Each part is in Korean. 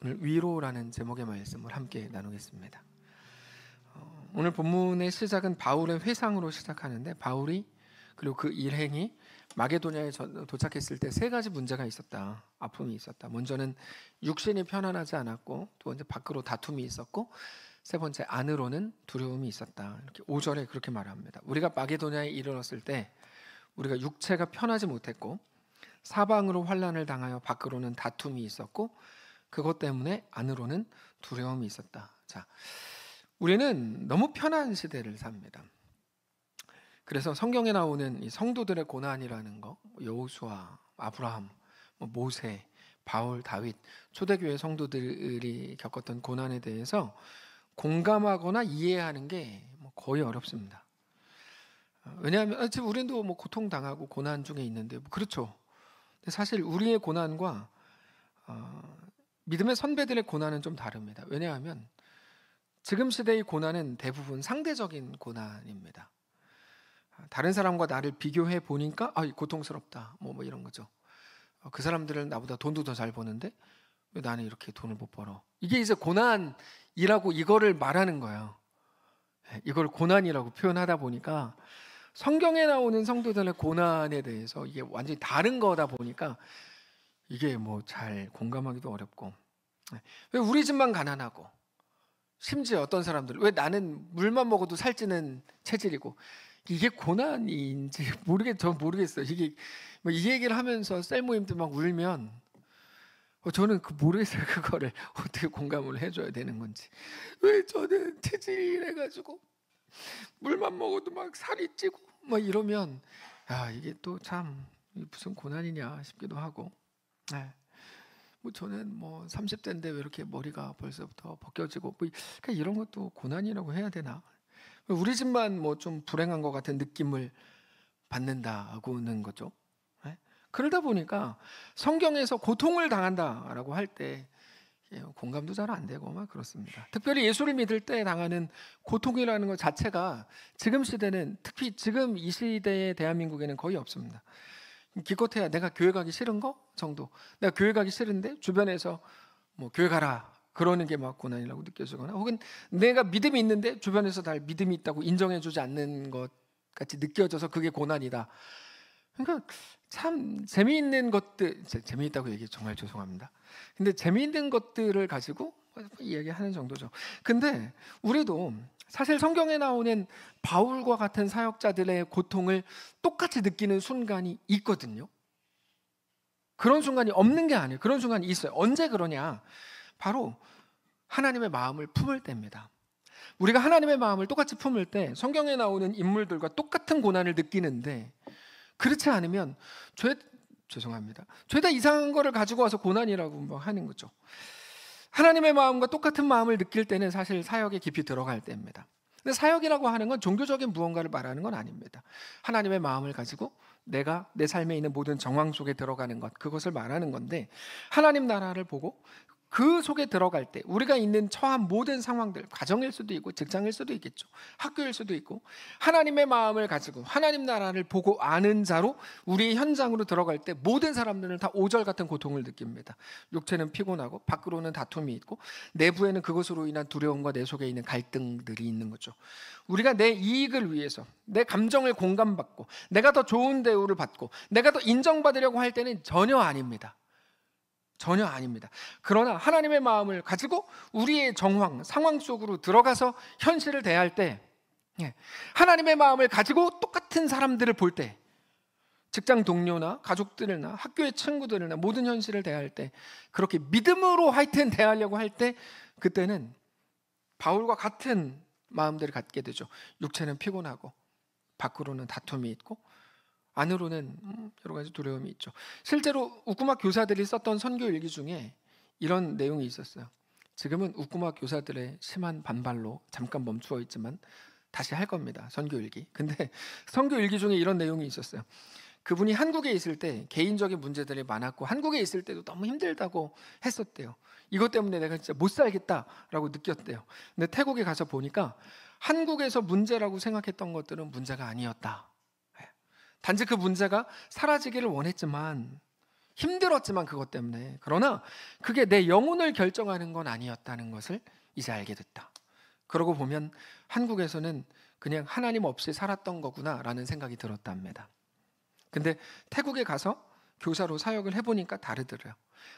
오늘 위로라는 제목의 말씀을 함께 나누겠습니다. 오늘 본문의 시작은 바울의 회상으로 시작하는데, 바울이 그리고 그 일행이 마게도냐에 도착했을 때 세 가지 문제가 있었다. 아픔이 있었다. 먼저는 육신이 편안하지 않았고, 두 번째 밖으로 다툼이 있었고, 세 번째 안으로는 두려움이 있었다. 이렇게 5절에 그렇게 말합니다. 우리가 마게도냐에 이르렀을 때 우리가 육체가 편하지 못했고, 사방으로 환난을 당하여 밖으로는 다툼이 있었고, 그것 때문에 안으로는 두려움이 있었다. 자, 우리는 너무 편한 시대를 삽니다. 그래서 성경에 나오는 이 성도들의 고난이라는 거, 여호수아, 아브라함, 모세, 바울, 다윗, 초대교회 성도들이 겪었던 고난에 대해서 공감하거나 이해하는 게 거의 어렵습니다. 왜냐하면 지금 우리도 고통 당하고 고난 중에 있는데, 그렇죠. 근데 사실 우리의 고난과 믿음의 선배들의 고난은 좀 다릅니다. 왜냐하면 지금 시대의 고난은 대부분 상대적인 고난입니다. 다른 사람과 나를 비교해 보니까 고통스럽다, 뭐 이런 거죠. 그 사람들은 나보다 돈도 더 잘 버는데 왜 나는 이렇게 돈을 못 벌어? 이게 이제 고난이라고 이거를 말하는 거예요. 이걸 고난이라고 표현하다 보니까 성경에 나오는 성도들의 고난에 대해서 이게 완전히 다른 거다 보니까 이게 잘 공감하기도 어렵고, 왜 우리 집만 가난하고, 심지어 어떤 사람들 왜 나는 물만 먹어도 살찌는 체질이고, 이게 고난인지 모르겠어요. 이게 이 얘기를 하면서 셀 모임들 막 울면 저는 모르겠어요. 그거를 어떻게 공감을 해줘야 되는 건지. 왜 저는 체질이 이래가지고 물만 먹어도 막 살이 찌고 이러면 이게 또 참 무슨 고난이냐 싶기도 하고. 저는 30대인데 왜 이렇게 머리가 벌써부터 벗겨지고 그러니까 이런 것도 고난이라고 해야 되나? 우리 집만 좀 불행한 것 같은 느낌을 받는다고는 거죠. 그러다 보니까 성경에서 고통을 당한다라고 할 때 공감도 잘 안 되고 그렇습니다. 특별히 예수를 믿을 때 당하는 고통이라는 것 자체가 지금 시대는, 특히 지금 이 시대의 대한민국에는 거의 없습니다. 기껏해야 내가 교회 가기 싫은 거 정도. 내가 교회 가기 싫은데 주변에서 교회 가라 그러는 게 고난이라고 느껴지거나, 혹은 내가 믿음이 있는데 주변에서 날 믿음이 있다고 인정해주지 않는 것 같이 느껴져서 그게 고난이다. 그러니까 참 재미있는 것들, 재미있다고 얘기 정말 죄송합니다. 근데 재미있는 것들을 가지고 이야기하는 정도죠. 근데 우리도 사실 성경에 나오는 바울과 같은 사역자들의 고통을 똑같이 느끼는 순간이 있거든요. 그런 순간이 없는 게 아니에요. 그런 순간이 있어요. 언제 그러냐? 바로 하나님의 마음을 품을 때입니다. 우리가 하나님의 마음을 똑같이 품을 때 성경에 나오는 인물들과 똑같은 고난을 느끼는데, 그렇지 않으면 죄다 이상한 거를 가지고 와서 고난이라고 하는 거죠. 하나님의 마음과 똑같은 마음을 느낄 때는 사실 사역에 깊이 들어갈 때입니다. 근데 사역이라고 하는 건 종교적인 무언가를 말하는 건 아닙니다. 하나님의 마음을 가지고 내가 내 삶에 있는 모든 정황 속에 들어가는 것, 그것을 말하는 건데, 하나님 나라를 보고 그 속에 들어갈 때 우리가 있는 처한 모든 상황들, 가정일 수도 있고 직장일 수도 있겠죠, 학교일 수도 있고, 하나님의 마음을 가지고 하나님 나라를 보고 아는 자로 우리의 현장으로 들어갈 때 모든 사람들은 다 오절 같은 고통을 느낍니다. 육체는 피곤하고 밖으로는 다툼이 있고 내부에는 그것으로 인한 두려움과 내 속에 있는 갈등들이 있는 거죠. 우리가 내 이익을 위해서, 내 감정을 공감받고 내가 더 좋은 대우를 받고 내가 더 인정받으려고 할 때는 전혀 아닙니다. 전혀 아닙니다. 그러나 하나님의 마음을 가지고 우리의 정황, 상황 속으로 들어가서 현실을 대할 때, 하나님의 마음을 가지고 똑같은 사람들을 볼 때, 직장 동료나 가족들이나 학교의 친구들이나 모든 현실을 대할 때, 그렇게 믿음으로 하여튼 대하려고 할 때, 그때는 바울과 같은 마음들을 갖게 되죠. 육체는 피곤하고 밖으로는 다툼이 있고 안으로는 여러 가지 두려움이 있죠. 실제로 웃구막 교사들이 썼던 선교 일기 중에 이런 내용이 있었어요. 지금은 웃구막 교사들의 심한 반발로 잠깐 멈추어 있지만 다시 할 겁니다. 선교 일기. 근데 선교 일기 중에 이런 내용이 있었어요. 그분이 한국에 있을 때 개인적인 문제들이 많았고 한국에 있을 때도 너무 힘들다고 했었대요. 이것 때문에 내가 진짜 못 살겠다라고 느꼈대요. 근데 태국에 가서 보니까 한국에서 문제라고 생각했던 것들은 문제가 아니었다. 단지 그 문제가 사라지기를 원했지만 힘들었지만 그것 때문에. 그러나 그게 내 영혼을 결정하는 건 아니었다는 것을 이제 알게 됐다. 그러고 보면 한국에서는 그냥 하나님 없이 살았던 거구나라는 생각이 들었답니다. 근데 태국에 가서 교사로 사역을 해보니까 다르더래요.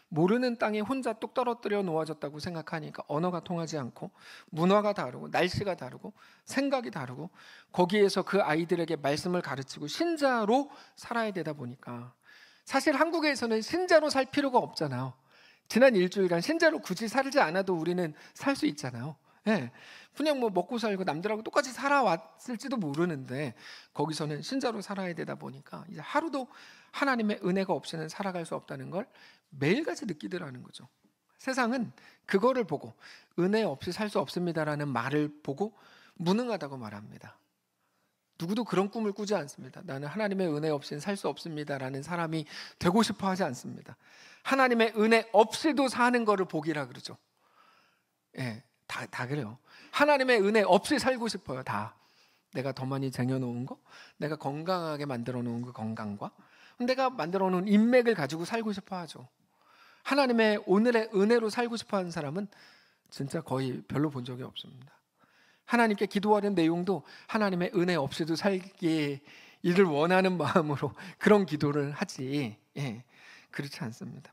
모르는 땅에 혼자 뚝 떨어뜨려 놓아졌다고 생각하니까 언어가 통하지 않고 문화가 다르고 날씨가 다르고 생각이 다르고 거기에서 그 아이들에게 말씀을 가르치고 신자로 살아야 되다 보니까 사실 한국에서는 신자로 살 필요가 없잖아요. 지난 일주일간 신자로 굳이 살지 않아도 우리는 살 수 있잖아요. 예, 그냥 뭐 먹고 살고 남들하고 똑같이 살아왔을지도 모르는데 거기서는 신자로 살아야 되다 보니까 이제 하루도 하나님의 은혜가 없이는 살아갈 수 없다는 걸 매일같이 느끼더라는 거죠. 세상은 그거를 보고 은혜 없이 살 수 없습니다라는 말을 보고 무능하다고 말합니다. 누구도 그런 꿈을 꾸지 않습니다. 나는 하나님의 은혜 없이는 살 수 없습니다라는 사람이 되고 싶어 하지 않습니다. 하나님의 은혜 없이도 사는 거를 복이라 그러죠. 예, 다 그래요. 하나님의 은혜 없이 살고 싶어요. 다. 내가 더 많이 쟁여놓은 거, 내가 건강하게 만들어 놓은 그 건강과 내가 만들어 놓은 인맥을 가지고 살고 싶어 하죠. 하나님의 오늘의 은혜로 살고 싶어 하는 사람은 진짜 거의 별로 본 적이 없습니다. 하나님께 기도하는 내용도 하나님의 은혜 없이도 살기에 이를 원하는 마음으로 그런 기도를 하지, 그렇지 않습니다.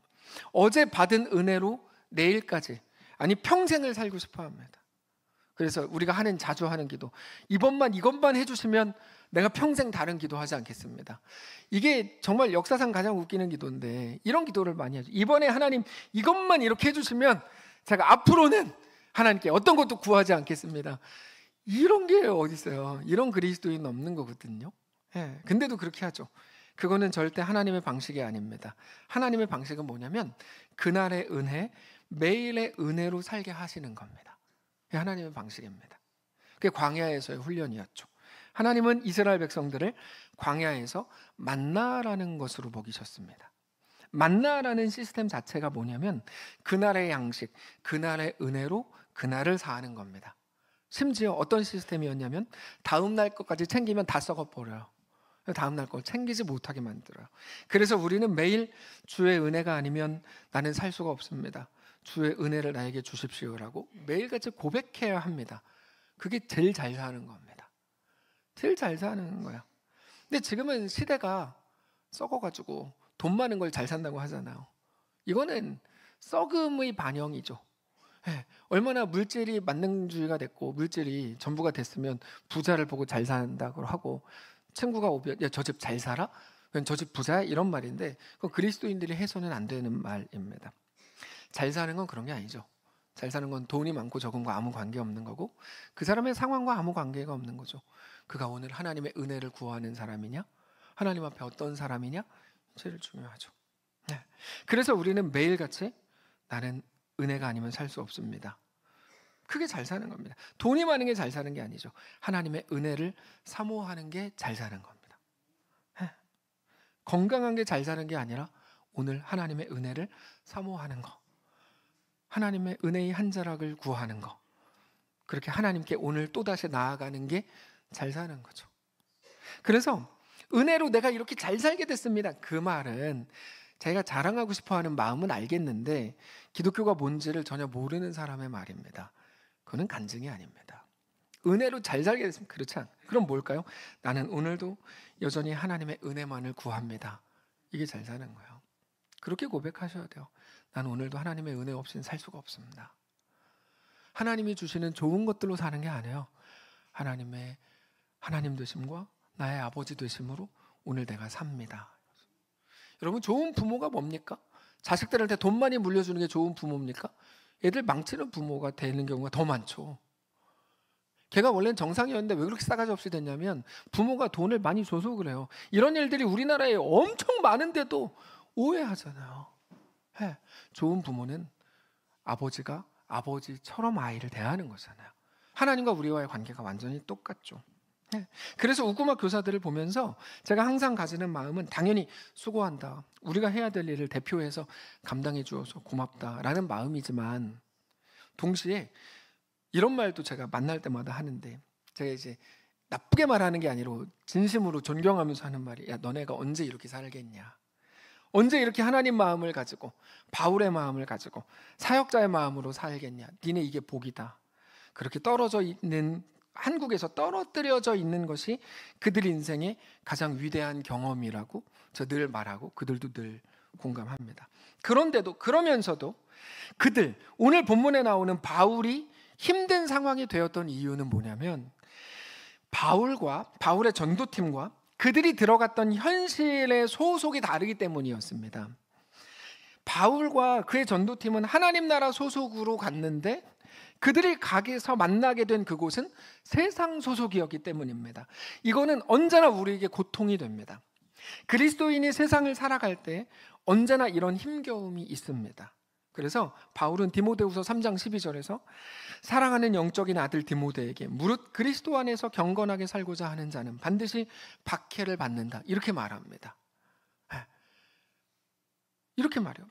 어제 받은 은혜로 내일까지, 아니 평생을 살고 싶어 합니다. 그래서 우리가 자주 하는 기도, 이것만 해주시면 내가 평생 다른 기도하지 않겠습니다. 이게 정말 역사상 가장 웃기는 기도인데 이런 기도를 많이 하죠. 이번에 하나님 이것만 이렇게 해주시면 제가 앞으로는 하나님께 어떤 것도 구하지 않겠습니다. 이런 게 어디 있어요? 이런 그리스도인 없는 거거든요. 근데도 그렇게 하죠. 그거는 절대 하나님의 방식이 아닙니다. 하나님의 방식은 뭐냐면 그날의 은혜, 매일의 은혜로 살게 하시는 겁니다. 그게 하나님의 방식입니다. 그게 광야에서의 훈련이었죠. 하나님은 이스라엘 백성들을 광야에서 만나라는 것으로 먹이셨습니다. 만나라는 시스템 자체가 뭐냐면 그날의 양식, 그날의 은혜로 그날을 사는 겁니다. 심지어 어떤 시스템이었냐면 다음 날 것까지 챙기면 다 썩어버려요. 다음 날 걸 챙기지 못하게 만들어요. 그래서 우리는 매일 주의 은혜가 아니면 나는 살 수가 없습니다. 주의 은혜를 나에게 주십시오라고 매일같이 고백해야 합니다. 그게 제일 잘 사는 겁니다. 제일 잘 사는 거야. 근데 지금은 시대가 썩어가지고 돈 많은 걸 잘 산다고 하잖아요. 이거는 썩음의 반영이죠. 얼마나 물질이 만능주의가 됐고 물질이 전부가 됐으면 부자를 보고 잘 산다고 하고 친구가 오면 야, 저 집 잘 살아? 저 집 부자야? 이런 말인데 그건 그리스도인들이 해서는 안 되는 말입니다. 잘 사는 건 그런 게 아니죠. 잘 사는 건 돈이 많고 적음과 아무 관계없는 거고 그 사람의 상황과 아무 관계가 없는 거죠. 그가 오늘 하나님의 은혜를 구하는 사람이냐? 하나님 앞에 어떤 사람이냐? 제일 중요하죠. 그래서 우리는 매일같이 나는 은혜가 아니면 살 수 없습니다. 그게 잘 사는 겁니다. 돈이 많은 게 잘 사는 게 아니죠. 하나님의 은혜를 사모하는 게 잘 사는 겁니다. 건강한 게 잘 사는 게 아니라 오늘 하나님의 은혜를 사모하는 거, 하나님의 은혜의 한 자락을 구하는 거, 그렇게 하나님께 오늘 또다시 나아가는 게 잘 사는 거죠. 그래서 은혜로 내가 이렇게 잘 살게 됐습니다. 그 말은 자기가 자랑하고 싶어하는 마음은 알겠는데 기독교가 뭔지를 전혀 모르는 사람의 말입니다. 그거는 간증이 아닙니다. 은혜로 잘 살게 됐으면 그렇지 않아요. 그럼 뭘까요? 나는 오늘도 여전히 하나님의 은혜만을 구합니다. 이게 잘 사는 거예요. 그렇게 고백하셔야 돼요. 나는 오늘도 하나님의 은혜 없이는 살 수가 없습니다. 하나님이 주시는 좋은 것들로 사는 게 아니에요. 하나님 되심과 나의 아버지 되심으로 오늘 내가 삽니다. 여러분 좋은 부모가 뭡니까? 자식들한테 돈 많이 물려주는 게 좋은 부모입니까? 애들 망치는 부모가 되는 경우가 더 많죠. 걔가 원래는 정상이었는데 왜 그렇게 싸가지 없이 됐냐면 부모가 돈을 많이 줘서 그래요. 이런 일들이 우리나라에 엄청 많은데도 오해하잖아요. 좋은 부모는 아버지가 아버지처럼 아이를 대하는 거잖아요. 하나님과 우리와의 관계가 완전히 똑같죠. 그래서 우구마 교사들을 보면서 제가 항상 가지는 마음은 당연히 수고한다. 우리가 해야 될 일을 대표해서 감당해 주어서 고맙다라는 마음이지만 동시에 이런 말도 제가 만날 때마다 하는데 제가 이제 나쁘게 말하는 게 아니라 진심으로 존경하면서 하는 말이 야 너네가 언제 이렇게 살겠냐. 언제 이렇게 하나님 마음을 가지고 바울의 마음을 가지고 사역자의 마음으로 살겠냐? 니네 이게 복이다. 그렇게 떨어져 있는, 한국에서 떨어뜨려져 있는 것이 그들 인생의 가장 위대한 경험이라고 저 늘 말하고 그들도 늘 공감합니다. 그런데도, 그러면서도 그들, 오늘 본문에 나오는 바울이 힘든 상황이 되었던 이유는 뭐냐면 바울과 바울의 전도팀과 그들이 들어갔던 현실의 소속이 다르기 때문이었습니다. 바울과 그의 전도팀은 하나님 나라 소속으로 갔는데 그들이 가게에서 만나게 된 그곳은 세상 소속이었기 때문입니다. 이거는 언제나 우리에게 고통이 됩니다. 그리스도인이 세상을 살아갈 때 언제나 이런 힘겨움이 있습니다. 그래서 바울은 디모데후서 3장 12절에서 사랑하는 영적인 아들 디모데에게 무릇 그리스도 안에서 경건하게 살고자 하는 자는 반드시 박해를 받는다, 이렇게 말합니다. 이렇게 말해요.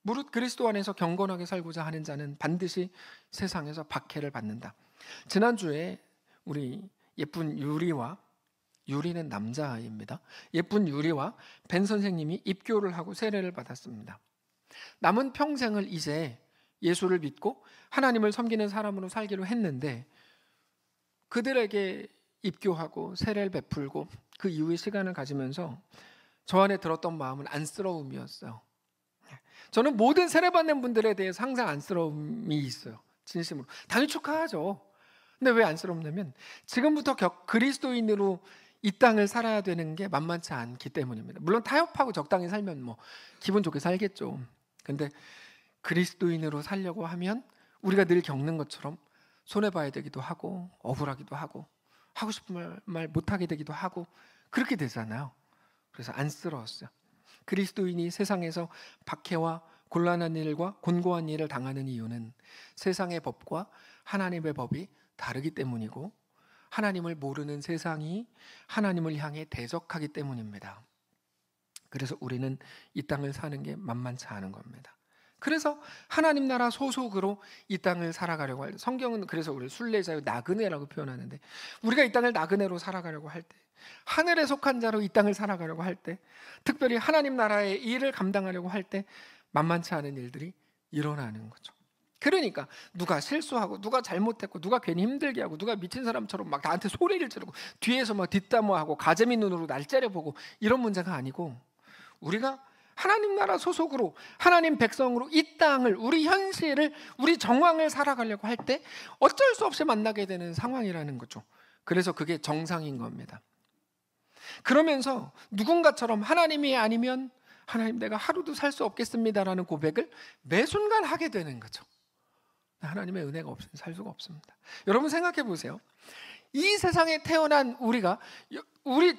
무릇 그리스도 안에서 경건하게 살고자 하는 자는 반드시 세상에서 박해를 받는다. 지난주에 우리 예쁜 유리는 남자아이입니다. 예쁜 유리와 벤 선생님이 입교를 하고 세례를 받았습니다. 남은 평생을 이제 예수를 믿고 하나님을 섬기는 사람으로 살기로 했는데 그들에게 입교하고 세례를 베풀고 그 이후의 시간을 가지면서 저 안에 들었던 마음은 안쓰러움이었어요. 저는 모든 세례받는 분들에 대해서 항상 안쓰러움이 있어요. 진심으로. 당연히 축하하죠. 근데 왜 안쓰럽냐면 지금부터 그리스도인으로 이 땅을 살아야 되는 게 만만치 않기 때문입니다. 물론 타협하고 적당히 살면 뭐 기분 좋게 살겠죠. 근데 그리스도인으로 살려고 하면 우리가 늘 겪는 것처럼 손해봐야 되기도 하고 억울하기도 하고 하고 싶은 말 못하게 되기도 하고 그렇게 되잖아요. 그래서 안쓰러웠어요. 그리스도인이 세상에서 박해와 곤란한 일과 곤고한 일을 당하는 이유는 세상의 법과 하나님의 법이 다르기 때문이고 하나님을 모르는 세상이 하나님을 향해 대적하기 때문입니다. 그래서 우리는 이 땅을 사는 게 만만치 않은 겁니다. 그래서 하나님 나라 소속으로 이 땅을 살아가려고 할 때, 성경은 그래서 우리를 순례자요 나그네라고 표현하는데 우리가 이 땅을 나그네로 살아가려고 할 때, 하늘에 속한 자로 이 땅을 살아가려고 할 때, 특별히 하나님 나라의 일을 감당하려고 할 때 만만치 않은 일들이 일어나는 거죠. 그러니까 누가 실수하고 누가 잘못했고 누가 괜히 힘들게 하고 누가 미친 사람처럼 막 나한테 소리를 지르고 뒤에서 막 뒷담화하고 가재미 눈으로 날 째려보고 이런 문제가 아니고 우리가 하나님 나라 소속으로 하나님 백성으로 이 땅을, 우리 현실을, 우리 정황을 살아가려고 할 때 어쩔 수 없이 만나게 되는 상황이라는 거죠. 그래서 그게 정상인 겁니다. 그러면서 누군가처럼 하나님이 아니면 하나님 내가 하루도 살 수 없겠습니다라는 고백을 매 순간 하게 되는 거죠. 하나님의 은혜가 없으면 살 수가 없습니다. 여러분 생각해 보세요. 이 세상에 태어난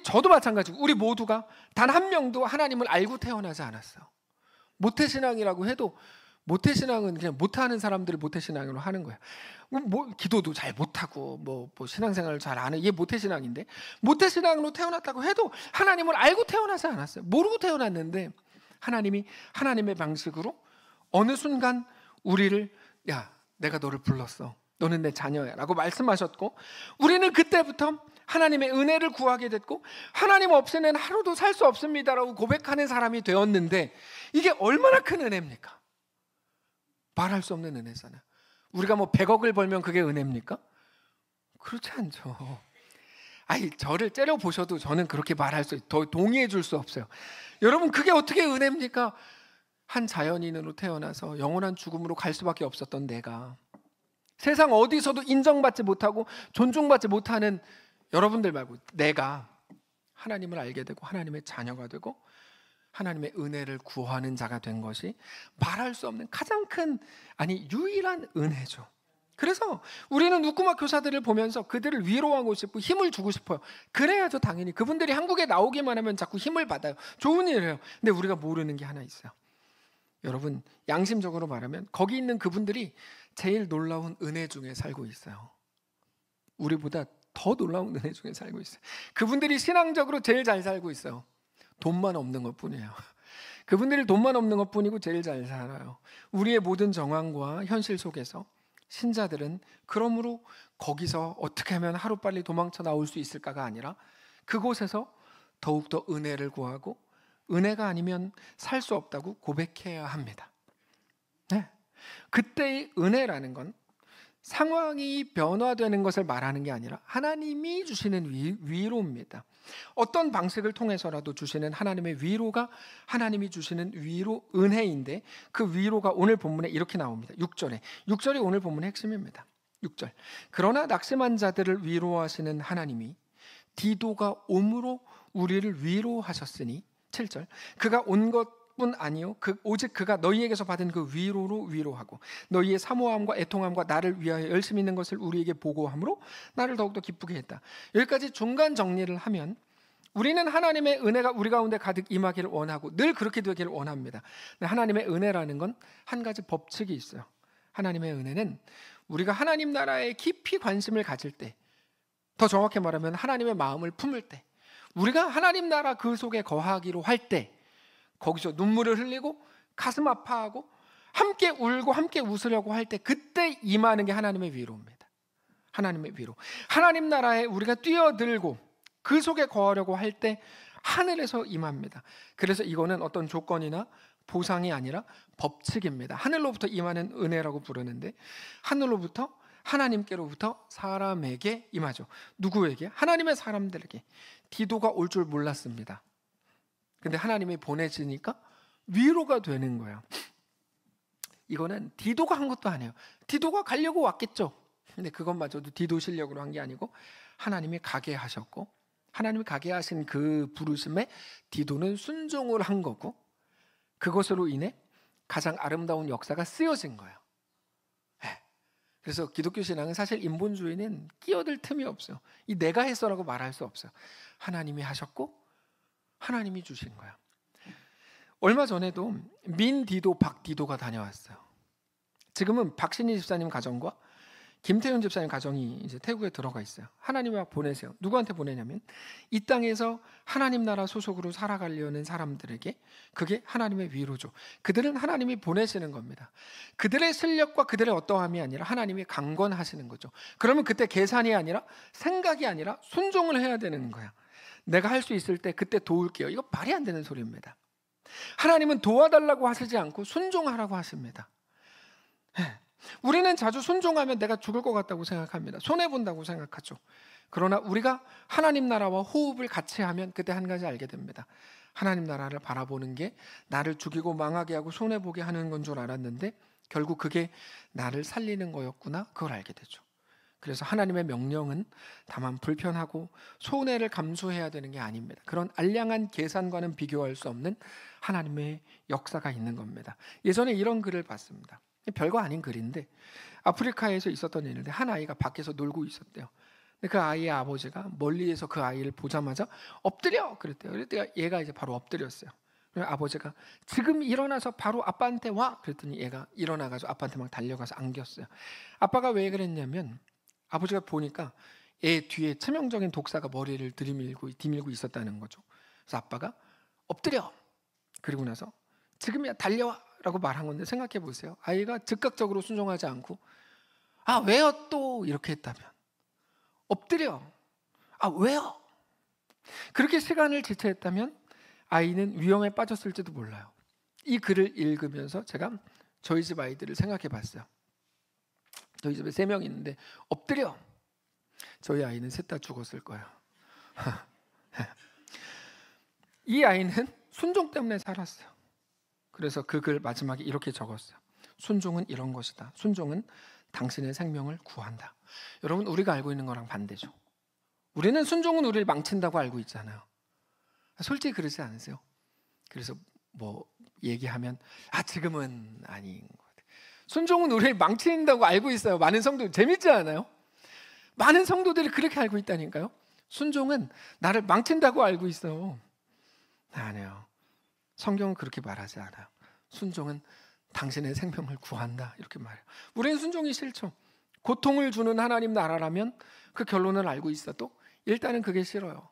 저도 마찬가지고 우리 모두가 단 한 명도 하나님을 알고 태어나지 않았어요. 모태신앙이라고 해도 모태신앙은 그냥 못하는 사람들을 모태신앙으로 하는 거야. 뭐 기도도 잘 못하고 뭐 신앙생활을 잘 안 해. 이게 모태신앙인데 모태신앙으로 태어났다고 해도 하나님을 알고 태어나지 않았어요. 모르고 태어났는데 하나님이 하나님의 방식으로 어느 순간 우리를 야 내가 너를 불렀어. 너는 내 자녀야 라고 말씀하셨고 우리는 그때부터 하나님의 은혜를 구하게 됐고 하나님 없이는 하루도 살 수 없습니다라고 고백하는 사람이 되었는데 이게 얼마나 큰 은혜입니까? 말할 수 없는 은혜잖아요. 우리가 뭐 100억을 벌면 그게 은혜입니까? 그렇지 않죠. 아니 저를 째려보셔도 저는 그렇게 말할 수 더 동의해 줄 수 없어요. 여러분 그게 어떻게 은혜입니까? 한 자연인으로 태어나서 영원한 죽음으로 갈 수밖에 없었던 내가 세상 어디서도 인정받지 못하고 존중받지 못하는 여러분들 말고 내가 하나님을 알게 되고 하나님의 자녀가 되고 하나님의 은혜를 구하는 자가 된 것이 말할 수 없는 가장 큰, 아니 유일한 은혜죠. 그래서 우리는 우쿠마 교사들을 보면서 그들을 위로하고 싶고 힘을 주고 싶어요. 그래야죠. 당연히 그분들이 한국에 나오기만 하면 자꾸 힘을 받아요. 좋은 일이에요. 근데 우리가 모르는 게 하나 있어요. 여러분 양심적으로 말하면 거기 있는 그분들이 제일 놀라운 은혜 중에 살고 있어요. 우리보다 더 놀라운 은혜 중에 살고 있어요. 그분들이 신앙적으로 제일 잘 살고 있어요. 돈만 없는 것뿐이에요. 그분들이 돈만 없는 것뿐이고 제일 잘 살아요. 우리의 모든 정황과 현실 속에서 신자들은 그러므로 거기서 어떻게 하면 하루빨리 도망쳐 나올 수 있을까가 아니라 그곳에서 더욱더 은혜를 구하고 은혜가 아니면 살 수 없다고 고백해야 합니다. 네. 그때의 은혜라는 건 상황이 변화되는 것을 말하는 게 아니라 하나님이 주시는 위로입니다. 어떤 방식을 통해서라도 주시는 하나님의 위로가 하나님이 주시는 위로, 은혜인데, 그 위로가 오늘 본문에 이렇게 나옵니다. 6절이 오늘 본문의 핵심입니다. 6절. 그러나 낙심한 자들을 위로하시는 하나님이 디도가 옴으로 우리를 위로하셨으니, 7절. 그가 온 것뿐 아니요 오직 그가 너희에게서 받은 그 위로로 위로하고 너희의 사모함과 애통함과 나를 위하여 열심히 있는 것을 우리에게 보고함으로 나를 더욱더 기쁘게 했다. 여기까지 중간 정리를 하면, 우리는 하나님의 은혜가 우리 가운데 가득 임하기를 원하고 늘 그렇게 되기를 원합니다. 하나님의 은혜라는 건 한 가지 법칙이 있어요. 하나님의 은혜는 우리가 하나님 나라에 깊이 관심을 가질 때, 더 정확히 말하면 하나님의 마음을 품을 때, 우리가 하나님 나라 그 속에 거하기로 할 때, 거기서 눈물을 흘리고 가슴 아파하고 함께 울고 함께 웃으려고 할 때, 그때 임하는 게 하나님의 위로입니다. 하나님의 위로. 하나님 나라에 우리가 뛰어들고 그 속에 거하려고 할 때 하늘에서 임합니다. 그래서 이거는 어떤 조건이나 보상이 아니라 법칙입니다. 하늘로부터 임하는 은혜라고 부르는데, 하늘로부터, 하나님께로부터 사람에게 임하죠. 누구에게? 하나님의 사람들에게. 디도가 올 줄 몰랐습니다. 근데 하나님이 보내지니까 위로가 되는 거예요. 이거는 디도가 한 것도 아니에요. 디도가 가려고 왔겠죠. 근데 그것마저도 디도 실력으로 한 게 아니고 하나님이 가게 하셨고, 하나님이 가게 하신 그 부르심에 디도는 순종을 한 거고, 그것으로 인해 가장 아름다운 역사가 쓰여진 거예요. 그래서 기독교 신앙은 사실 인본주의는 끼어들 틈이 없어요. 이 내가 했어라고 말할 수 없어요. 하나님이 하셨고 하나님이 주신 거야. 얼마 전에도 민디도, 박디도가 다녀왔어요. 지금은 박신희 집사님 가정과 김태윤 집사님 가정이 이제 태국에 들어가 있어요. 하나님이 막 보내세요. 누구한테 보내냐면, 이 땅에서 하나님 나라 소속으로 살아가려는 사람들에게 그게 하나님의 위로죠. 그들은 하나님이 보내시는 겁니다. 그들의 실력과 그들의 어떠함이 아니라 하나님이 강권하시는 거죠. 그러면 그때 계산이 아니라 생각이 아니라 순종을 해야 되는 거야. 내가 할 수 있을 때 그때 도울게요. 이거 말이 안 되는 소리입니다. 하나님은 도와달라고 하시지 않고 순종하라고 하십니다. 우리는 자주 순종하면 내가 죽을 것 같다고 생각합니다. 손해본다고 생각하죠. 그러나 우리가 하나님 나라와 호흡을 같이 하면 그때 한 가지 알게 됩니다. 하나님 나라를 바라보는 게 나를 죽이고 망하게 하고 손해보게 하는 건 줄 알았는데 결국 그게 나를 살리는 거였구나, 그걸 알게 되죠. 그래서 하나님의 명령은 다만 불편하고 손해를 감수해야 되는 게 아닙니다. 그런 알량한 계산과는 비교할 수 없는 하나님의 역사가 있는 겁니다. 예전에 이런 글을 봤습니다. 별거 아닌 글인데, 아프리카에서 있었던 일인데 한 아이가 밖에서 놀고 있었대요. 근데 그 아이의 아버지가 멀리에서 그 아이를 보자마자 엎드려 그랬대요. 그랬더니 얘가 이제 바로 엎드렸어요. 그래서 아버지가 지금 일어나서 바로 아빠한테 와 그랬더니 얘가 일어나가지고 아빠한테 막 달려가서 안겼어요. 아빠가 왜 그랬냐면, 아버지가 보니까 애 뒤에 치명적인 독사가 머리를 디밀고 있었다는 거죠. 그래서 아빠가 엎드려, 그리고 나서 지금이야 달려와 라고 말한 건데, 생각해 보세요. 아이가 즉각적으로 순종하지 않고 아 왜요 또 이렇게 했다면, 엎드려, 아 왜요, 그렇게 시간을 지체했다면 아이는 위험에 빠졌을지도 몰라요. 이 글을 읽으면서 제가 저희 집 아이들을 생각해 봤어요. 저희 집에 3명 있는데 엎드려, 저희 아이는 셋 다 죽었을 거예요. 이 아이는 순종 때문에 살았어요. 그래서 그 글 마지막에 이렇게 적었어요. 순종은 이런 것이다. 순종은 당신의 생명을 구한다. 여러분, 우리가 알고 있는 거랑 반대죠. 우리는 순종은 우리를 망친다고 알고 있잖아요. 솔직히 그러지 않으세요? 그래서 뭐 얘기하면 지금은 아닌 것 같아요. 순종은 우리를 망친다고 알고 있어요. 많은 성도 재밌지 않아요? 많은 성도들이 그렇게 알고 있다니까요. 순종은 나를 망친다고 알고 있어요. 아니에요. 성경은 그렇게 말하지 않아요. 순종은 당신의 생명을 구한다, 이렇게 말해요. 우리는 순종이 싫죠. 고통을 주는 하나님 나라라면 그 결론을 알고 있어도 일단은 그게 싫어요.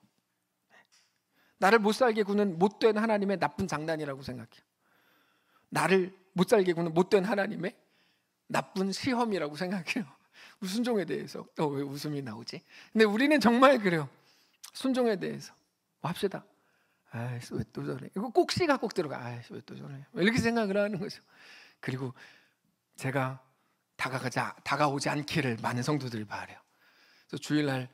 나를 못 살게 구는 못된 하나님의 나쁜 장난이라고 생각해요. 나를 못 살게 구는 못된 하나님의 나쁜 시험이라고 생각해요. 순종에 대해서. 왜 웃음이 나오지? 근데 우리는 정말 그래요. 순종에 대해서 합시다. 아이씨 왜 또 저래? 이거 꼭 씨가 꼭 들어가. 아이씨 왜 또 저래? 이렇게 생각을 하는 거죠. 그리고 제가 다가오지 않기를 많은 성도들이 바래요. 그래서 주일날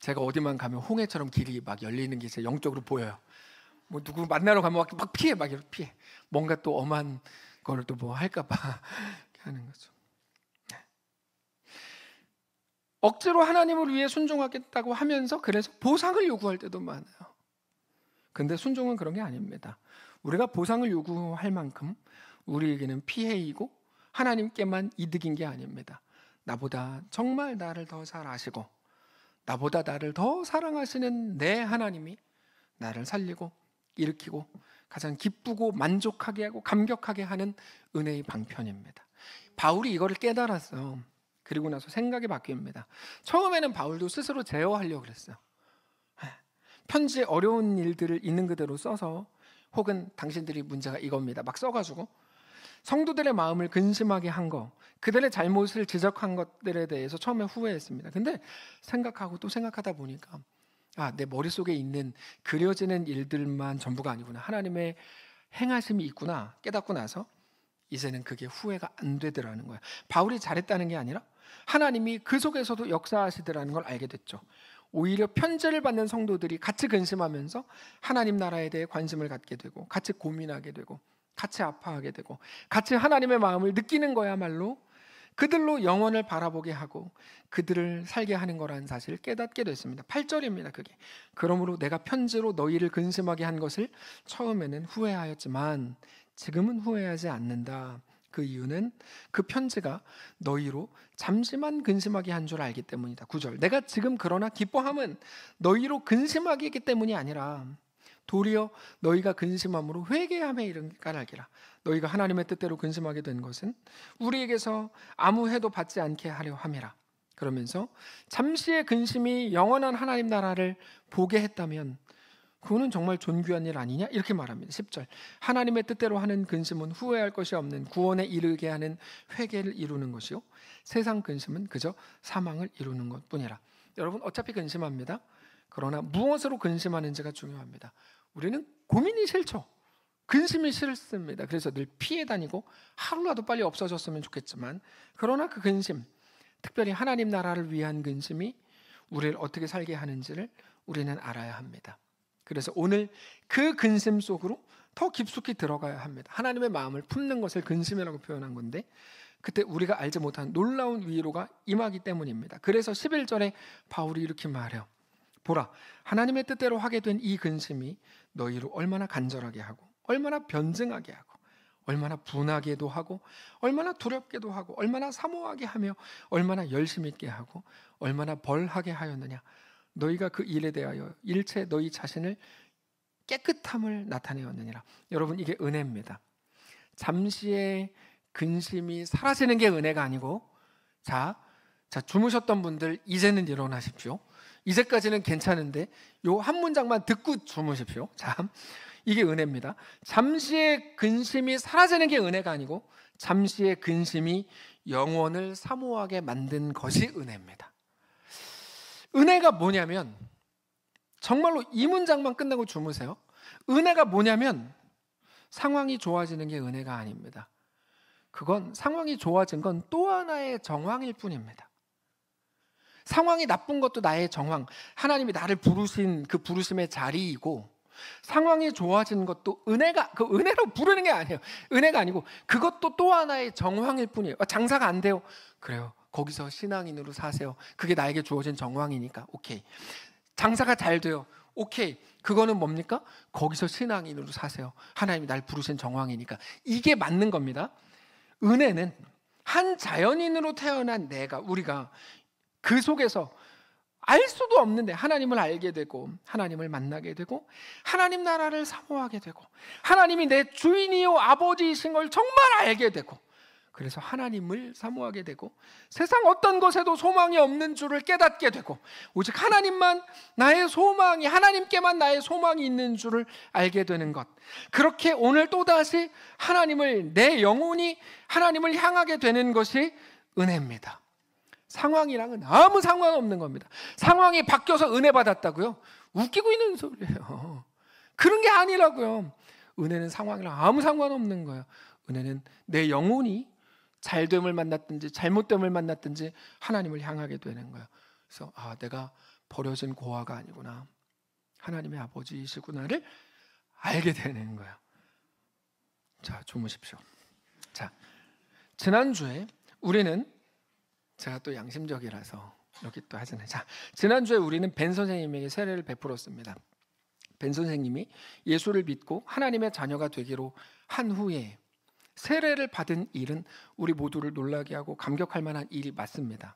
제가 어디만 가면 홍해처럼 길이 막 열리는 게 제 영적으로 보여요. 뭐 누구 만나러 가면 막 피해, 막 이렇게 피해. 뭔가 또 엄한 걸 또 뭐 할까봐 이렇게 하는 거죠. 억지로 하나님을 위해 순종하겠다고 하면서 그래서 보상을 요구할 때도 많아요. 근데 순종은 그런 게 아닙니다. 우리가 보상을 요구할 만큼 우리에게는 피해이고 하나님께만 이득인 게 아닙니다. 나보다 정말 나를 더 잘 아시고 나보다 나를 더 사랑하시는 내 하나님이 나를 살리고 일으키고 가장 기쁘고 만족하게 하고 감격하게 하는 은혜의 방편입니다. 바울이 이거를 깨달았어요. 그리고 나서 생각이 바뀝니다. 처음에는 바울도 스스로 제어하려고 그랬어요. 편지에 어려운 일들을 있는 그대로 써서 혹은 당신들이 문제가 이겁니다 막 써가지고 성도들의 마음을 근심하게 한 거, 그들의 잘못을 지적한 것들에 대해서 처음에 후회했습니다. 근데 생각하고 또 생각하다 보니까 내 머릿속에 있는 그려지는 일들만 전부가 아니구나, 하나님의 행하심이 있구나 깨닫고 나서 이제는 그게 후회가 안 되더라는 거예요. 바울이 잘했다는 게 아니라 하나님이 그 속에서도 역사하시더라는 걸 알게 됐죠. 오히려 편지를 받는 성도들이 같이 근심하면서 하나님 나라에 대해 관심을 갖게 되고 같이 고민하게 되고 같이 아파하게 되고 같이 하나님의 마음을 느끼는 거야말로 그들로 영원을 바라보게 하고 그들을 살게 하는 거라는 사실을 깨닫게 됐습니다. 8절입니다. 그게 그러므로 내가 편지로 너희를 근심하게 한 것을 처음에는 후회하였지만 지금은 후회하지 않는다. 그 이유는 그 편지가 너희로 잠시만 근심하게 한 줄 알기 때문이다. 9절 내가 지금 그러나 기뻐함은 너희로 근심하게 했기 때문이 아니라 도리어 너희가 근심함으로 회개함에 이른 까닭이라. 너희가 하나님의 뜻대로 근심하게 된 것은 우리에게서 아무 해도 받지 않게 하려 함이라. 그러면서 잠시의 근심이 영원한 하나님 나라를 보게 했다면 그거는 정말 존귀한 일 아니냐? 이렇게 말합니다. 10절 하나님의 뜻대로 하는 근심은 후회할 것이 없는 구원에 이르게 하는 회개를 이루는 것이요 세상 근심은 그저 사망을 이루는 것뿐이라. 여러분 어차피 근심합니다. 그러나 무엇으로 근심하는지가 중요합니다. 우리는 고민이 싫죠. 근심이 싫습니다. 그래서 늘 피해 다니고 하루라도 빨리 없어졌으면 좋겠지만 그러나 그 근심, 특별히 하나님 나라를 위한 근심이 우리를 어떻게 살게 하는지를 우리는 알아야 합니다. 그래서 오늘 그 근심 속으로 더 깊숙이 들어가야 합니다. 하나님의 마음을 품는 것을 근심이라고 표현한 건데 그때 우리가 알지 못한 놀라운 위로가 임하기 때문입니다. 그래서 11절에 바울이 이렇게 말해요. 보라, 하나님의 뜻대로 하게 된 이 근심이 너희를 얼마나 간절하게 하고 얼마나 변증하게 하고 얼마나 분하게도 하고 얼마나 두렵게도 하고 얼마나 사모하게 하며 얼마나 열심 있게 하고 얼마나 벌하게 하였느냐. 너희가 그 일에 대하여 일체 너희 자신을 깨끗함을 나타내었느니라. 여러분 이게 은혜입니다. 잠시의 근심이 사라지는 게 은혜가 아니고 자 주무셨던 분들 이제는 일어나십시오. 이제까지는 괜찮은데 요 한 문장만 듣고 주무십시오. 자, 이게 은혜입니다. 잠시의 근심이 사라지는 게 은혜가 아니고 잠시의 근심이 영원을 사모하게 만든 것이 은혜입니다. 은혜가 뭐냐면 정말로 이 문장만 끝나고 주무세요. 은혜가 뭐냐면 상황이 좋아지는 게 은혜가 아닙니다. 그건 상황이 좋아진 건 또 하나의 정황일 뿐입니다. 상황이 나쁜 것도 나의 정황, 하나님이 나를 부르신 그 부르심의 자리이고 상황이 좋아진 것도 은혜가 그 은혜로 부르는 게 아니에요. 은혜가 아니고 그것도 또 하나의 정황일 뿐이에요. 장사가 안 돼요. 그래요. 거기서 신앙인으로 사세요. 그게 나에게 주어진 정황이니까 오케이. 장사가 잘 돼요. 오케이. 그거는 뭡니까? 거기서 신앙인으로 사세요. 하나님이 날 부르신 정황이니까. 이게 맞는 겁니다. 은혜는 한 자연인으로 태어난 우리가 그 속에서 알 수도 없는데 하나님을 알게 되고 하나님을 만나게 되고 하나님 나라를 사모하게 되고 하나님이 내 주인이요 아버지이신 걸 정말 알게 되고 그래서 하나님을 사모하게 되고 세상 어떤 것에도 소망이 없는 줄을 깨닫게 되고 오직 하나님만 나의 소망이 하나님께만 나의 소망이 있는 줄을 알게 되는 것. 그렇게 오늘 또다시 내 영혼이 하나님을 향하게 되는 것이 은혜입니다. 상황이랑은 아무 상관없는 겁니다. 상황이 바뀌어서 은혜 받았다고요? 웃기고 있는 소리예요. 그런 게 아니라고요. 은혜는 상황이랑 아무 상관없는 거예요. 은혜는 내 영혼이 잘됨을 만났든지 잘못됨을 만났든지 하나님을 향하게 되는 거예요. 그래서 내가 버려진 고아가 아니구나, 하나님의 아버지이시구나를 알게 되는 거예요. 자, 주무십시오. 자, 지난주에 우리는, 제가 또 양심적이라서 이렇게 또 하잖아요. 자, 지난주에 우리는 벤 선생님에게 세례를 베풀었습니다. 벤 선생님이 예수를 믿고 하나님의 자녀가 되기로 한 후에 세례를 받은 일은 우리 모두를 놀라게 하고 감격할 만한 일이 맞습니다.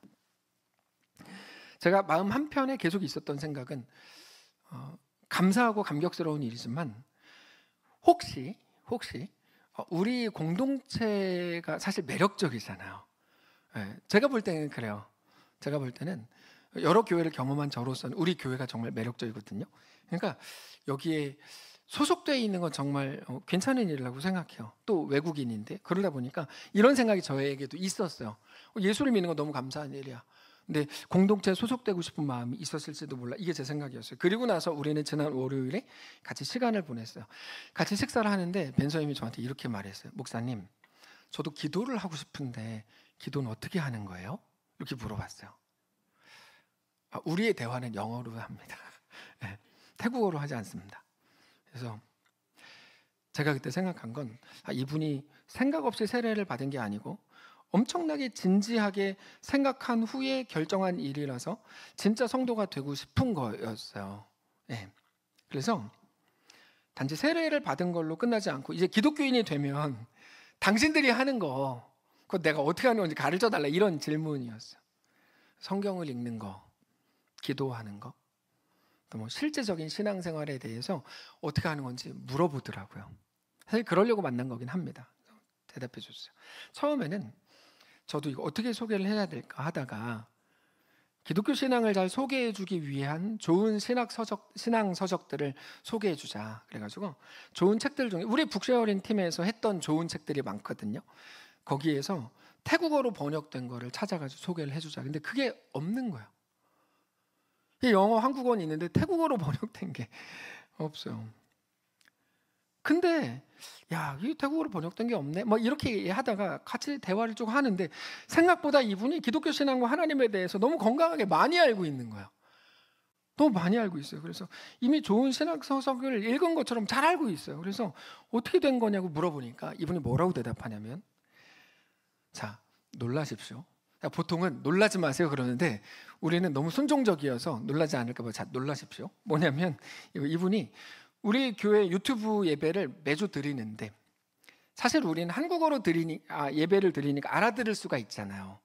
제가 마음 한편에 계속 있었던 생각은 감사하고 감격스러운 일이지만 혹시 우리 공동체가 사실 매력적이잖아요. 제가 볼 때는 그래요. 제가 볼 때는 여러 교회를 경험한 저로서는 우리 교회가 정말 매력적이거든요. 그러니까 여기에 소속되어 있는 건 정말 괜찮은 일이라고 생각해요. 또 외국인인데 그러다 보니까 이런 생각이 저에게도 있었어요. 예수를 믿는 건 너무 감사한 일이야. 근데 공동체에 소속되고 싶은 마음이 있었을지도 몰라. 이게 제 생각이었어요. 그리고 나서 우리는 지난 월요일에 같이 시간을 보냈어요. 같이 식사를 하는데 벤 선생님이 저한테 이렇게 말했어요. 목사님, 저도 기도를 하고 싶은데 기도는 어떻게 하는 거예요? 이렇게 물어봤어요. 우리의 대화는 영어로 합니다. 네, 태국어로 하지 않습니다. 그래서 제가 그때 생각한 건 이분이 생각 없이 세례를 받은 게 아니고 엄청나게 진지하게 생각한 후에 결정한 일이라서 진짜 성도가 되고 싶은 거였어요. 네. 그래서 단지 세례를 받은 걸로 끝나지 않고 이제 기독교인이 되면 당신들이 하는 거 그거 내가 어떻게 하는 건지 가르쳐 달라, 이런 질문이었어요. 성경을 읽는 거, 기도하는 거, 또 뭐 실제적인 신앙생활에 대해서 어떻게 하는 건지 물어보더라고요. 사실 그러려고 만난 거긴 합니다. 대답해 줬어요. 처음에는 저도 이거 어떻게 소개를 해야 될까 하다가 기독교 신앙을 잘 소개해 주기 위한 좋은 신앙 서적들을 소개해 주자 그래가지고 좋은 책들 중에 우리 북쉐어링 팀에서 했던 좋은 책들이 많거든요. 거기에서 태국어로 번역된 거를 찾아가지고 소개를 해주자. 근데 그게 없는 거예요. 영어, 한국어는 있는데 태국어로 번역된 게 없어요. 근데 이 태국어로 번역된 게 없네, 뭐 이렇게 하다가 같이 대화를 쭉 하는데 생각보다 이분이 기독교 신앙과 하나님에 대해서 너무 건강하게 많이 알고 있는 거예요. 너무 많이 알고 있어요. 그래서 이미 좋은 신학 서적을 읽은 것처럼 잘 알고 있어요. 그래서 어떻게 된 거냐고 물어보니까 이분이 뭐라고 대답하냐면, 자, 놀라십시오. 보통은 놀라지 마세요 그러는데 우리는 너무 순종적이어서 놀라지 않을까 봐, 자, 놀라십시오. 뭐냐면 이분이 우리 교회 유튜브 예배를 매주 드리는데 사실 우리는 한국어로 예배를 드리니까 알아들을 수가 있잖아요.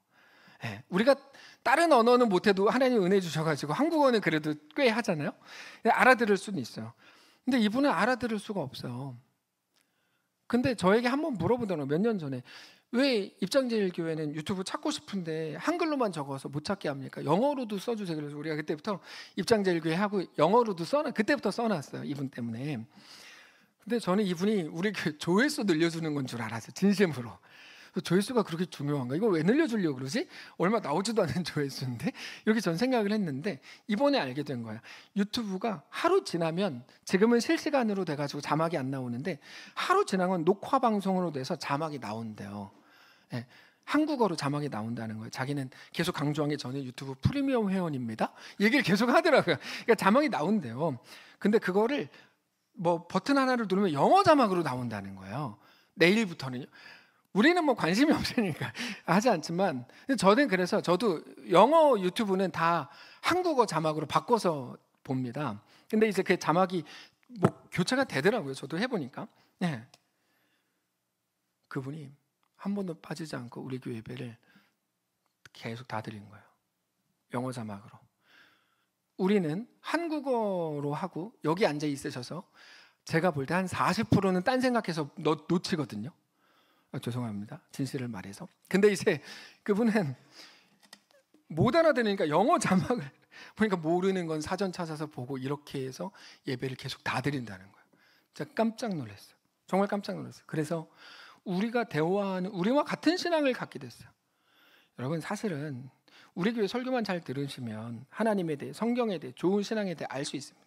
우리가 다른 언어는 못해도 하나님 은혜 주셔가지고 한국어는 그래도 꽤 하잖아요. 알아들을 수는 있어요. 근데 이분은 알아들을 수가 없어요. 근데 저에게 한번 물어보더라고요. 몇 년 전에. 왜 입장제일교회는 유튜브 찾고 싶은데 한글로만 적어서 못 찾게 합니까? 영어로도 써주세요. 그래서 우리가 그때부터 입장제일교회 하고 영어로도 그때부터 써놨어요. 이분 때문에. 근데 저는 이분이 우리 조회수 늘려주는 건 줄 알았어요. 진심으로. 조회수가 그렇게 중요한가? 이걸 왜 늘려주려고 그러지? 얼마 나오지도 않은 조회수인데? 이렇게 전 생각을 했는데 이번에 알게 된 거예요. 유튜브가 하루 지나면, 지금은 실시간으로 돼가지고 자막이 안 나오는데 하루 지나면 녹화 방송으로 돼서 자막이 나온대요. 한국어로 자막이 나온다는 거예요. 자기는 계속 강조한 게 저는 유튜브 프리미엄 회원입니다. 얘기를 계속 하더라고요. 그러니까 자막이 나온대요. 근데 그거를 뭐 버튼 하나를 누르면 영어 자막으로 나온다는 거예요. 내일부터는요. 우리는 뭐 관심이 없으니까 하지 않지만 저는 그래서 저도 영어 유튜브는 다 한국어 자막으로 바꿔서 봅니다. 근데 이제 그 자막이 뭐 교체가 되더라고요. 저도 해보니까. 그분이 한 번도 빠지지 않고 우리 교회 예배를 계속 다 드린 거예요. 영어 자막으로. 우리는 한국어로 하고 여기 앉아 있으셔서 제가 볼 때 한 40%는 딴 생각해서 놓치거든요. 죄송합니다. 진실을 말해서. 근데 이제 그분은 못 알아들으니까 영어 자막을 보니까 모르는 건 사전 찾아서 보고 이렇게 해서 예배를 계속 다 드린다는 거예요. 제가 깜짝 놀랐어요. 정말 깜짝 놀랐어요. 그래서 우리가 대화하는, 우리와 같은 신앙을 갖게 됐어요. 여러분, 사실은 우리 교회 설교만 잘 들으시면 하나님에 대해, 성경에 대해, 좋은 신앙에 대해 알 수 있습니다.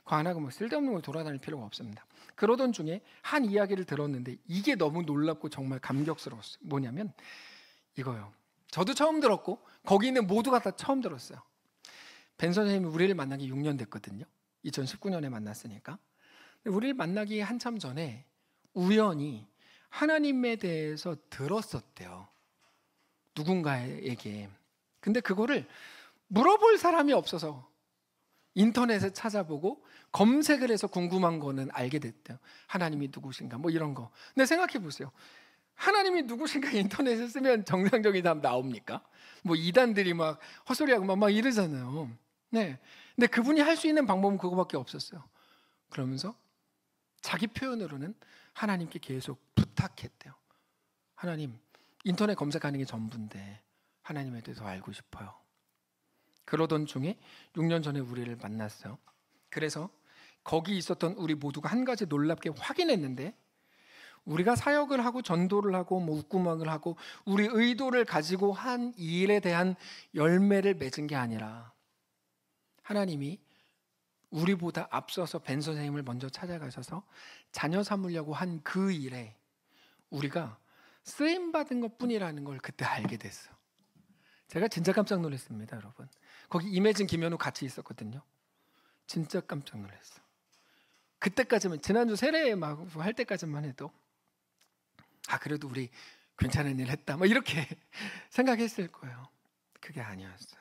관하고 뭐 쓸데없는 걸 돌아다닐 필요가 없습니다. 그러던 중에 한 이야기를 들었는데 이게 너무 놀랍고 정말 감격스러웠어요. 뭐냐면 이거요. 저도 처음 들었고 거기 있는 모두가 다 처음 들었어요. 벤 선생님이 우리를 만나기 6년 됐거든요. 2019년에 만났으니까. 우리를 만나기 한참 전에 우연히 하나님에 대해서 들었었대요. 누군가에게. 근데 그거를 물어볼 사람이 없어서 인터넷에 찾아보고 검색을 해서 궁금한 거는 알게 됐대요. 하나님이 누구신가 뭐 이런 거. 근데 생각해 보세요. 하나님이 누구신가 인터넷에 쓰면 정상적인 답 나옵니까? 뭐 이단들이 막 헛소리하고 막 이러잖아요. 네. 근데 그분이 할 수 있는 방법은 그거밖에 없었어요. 그러면서 자기 표현으로는 하나님께 계속 부탁했대요. 하나님, 인터넷 검색하는 게 전부인데 하나님에 대해서 알고 싶어요. 그러던 중에 6년 전에 우리를 만났어요. 그래서 거기 있었던 우리 모두가 한 가지 놀랍게 확인했는데, 우리가 사역을 하고 전도를 하고 뭐 웃구멍을 하고 우리 의도를 가지고 한 일에 대한 열매를 맺은 게 아니라 하나님이 우리보다 앞서서 벤 선생님을 먼저 찾아가셔서 자녀 삼으려고 한 그 일에 우리가 쓰임받은 것뿐이라는 걸 그때 알게 됐어요. 제가 진짜 깜짝 놀랐습니다, 여러분. 거기 임혜진, 김현우 같이 있었거든요. 진짜 깜짝 놀랐어요. 그때까지만, 지난주 세례 막 할 때까지만 해도 그래도 우리 괜찮은 일 했다 뭐 이렇게 생각했을 거예요. 그게 아니었어요.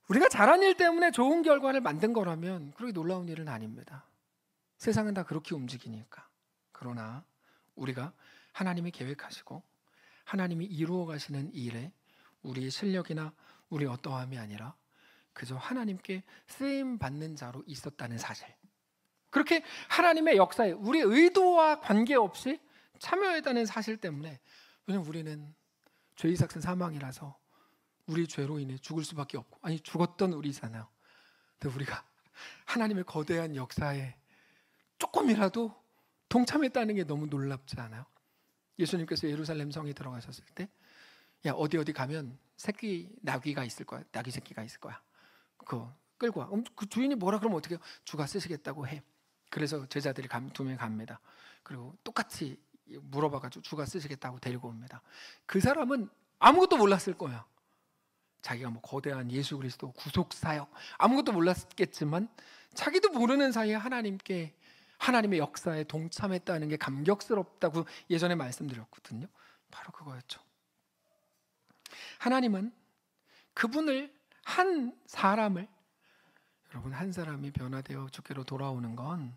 우리가 잘한 일 때문에 좋은 결과를 만든 거라면 그렇게 놀라운 일은 아닙니다. 세상은 다 그렇게 움직이니까. 그러나 우리가 하나님이 계획하시고 하나님이 이루어 가시는 일에 우리의 실력이나 우리 어떠함이 아니라 그저 하나님께 쓰임 받는 자로 있었다는 사실, 그렇게 하나님의 역사에 우리 의도와 관계없이 참여했다는 사실 때문에, 왜냐하면 우리는 죄의 삭은 사망이라서 우리 죄로 인해 죽을 수밖에 없고, 아니 죽었던 우리잖아요. 근데 우리가 하나님의 거대한 역사에 조금이라도 동참했다는 게 너무 놀랍지 않아요? 예수님께서 예루살렘 성에 들어가셨을 때, 야 어디 가면 새끼 나귀가 있을 거야, 나귀 새끼가 있을 거야. 그거 끌고 와. 그 주인이 뭐라 그러면 어떻게 해요? 주가 쓰시겠다고 해. 그래서 제자들이 2명 갑니다. 그리고 똑같이 물어봐가지고 주가 쓰시겠다고 데리고 옵니다. 그 사람은 아무것도 몰랐을 거야. 자기가 뭐 거대한 예수 그리스도 구속 사역 아무것도 몰랐겠지만 자기도 모르는 사이에 하나님의 역사에 동참했다는 게 감격스럽다고 예전에 말씀드렸거든요. 바로 그거였죠. 하나님은 그분을, 한 사람을, 여러분 한 사람이 변화되어 주께로 돌아오는 건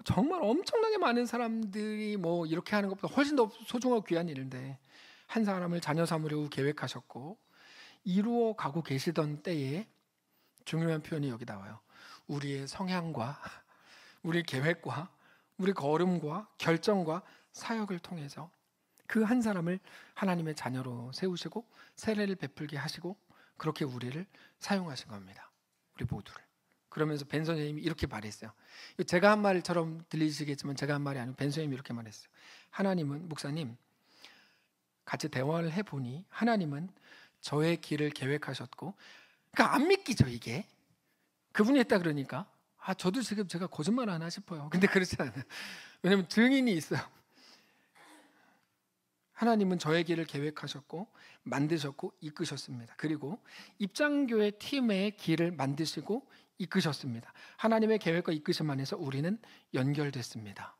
정말 엄청나게 많은 사람들이 뭐 이렇게 하는 것보다 훨씬 더 소중하고 귀한 일인데, 한 사람을 자녀 삼으려고 계획하셨고 이루어 가고 계시던 때에 중요한 표현이 여기 나와요. 우리의 성향과 우리 계획과 우리 걸음과 결정과 사역을 통해서 그 한 사람을 하나님의 자녀로 세우시고 세례를 베풀게 하시고 그렇게 우리를 사용하신 겁니다. 우리 모두를. 그러면서 벤 선생님이 이렇게 말했어요. 제가 한 말처럼 들리시겠지만 제가 한 말이 아니고 벤 선생님이 이렇게 말했어요. 하나님은, 목사님 같이 대화를 해보니 하나님은 저의 길을 계획하셨고, 그러니까 안 믿기죠 이게. 그분이 했다 그러니까 저도 지금 제가 거짓말 하나 싶어요. 근데 그렇지 않아요. 왜냐하면 증인이 있어요. 하나님은 저의 길을 계획하셨고 만드셨고 이끄셨습니다. 그리고 입장교회 팀의 길을 만드시고 이끄셨습니다. 하나님의 계획과 이끄심 안에서 우리는 연결됐습니다.